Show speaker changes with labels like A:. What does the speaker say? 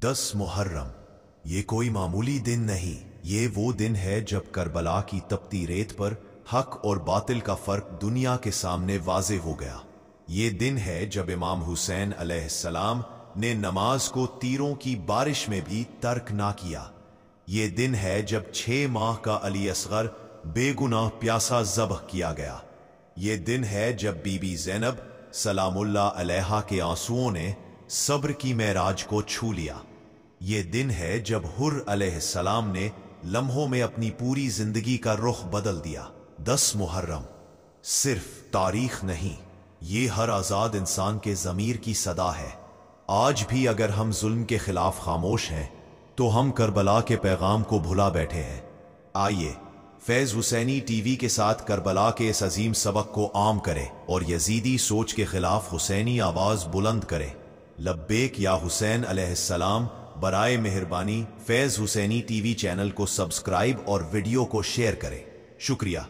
A: 10 मुहर्रम ये कोई मामूली दिन नहीं, ये वो दिन है जब करबला की तपती रेत पर हक और बातिल का फर्क दुनिया के सामने वाजे हो गया। ये दिन है जब इमाम हुसैन अलैहिस्सलाम ने नमाज को तीरों की बारिश में भी तर्क ना किया। ये दिन है जब 6 माह का अली असगर बेगुनाह प्यासा ज़ब्ह किया गया। ये दिन है जब बीबी ज़ैनब सलामुल्लाह अलैहा के आंसुओं ने सब्र की मेराज को छू लिया। ये दिन है जब हुर अलैहिस्सलाम ने लम्हों में अपनी पूरी जिंदगी का रुख बदल दिया। 10 मुहर्रम सिर्फ तारीख नहीं, ये हर आजाद इंसान के ज़मीर की सदा है। आज भी अगर हम जुल्म के खिलाफ खामोश हैं तो हम करबला के पैगाम को भुला बैठे हैं। आइए फैज हुसैनी टीवी के साथ करबला के इस अजीम सबक को आम करें और यजीदी सोच के खिलाफ हुसैनी आवाज बुलंद करें। लब्बैक या हुसैन अलैहिस्सलाम। बराए मेहरबानी फैज हुसैनी टीवी चैनल को सब्सक्राइब और वीडियो को शेयर करें। शुक्रिया।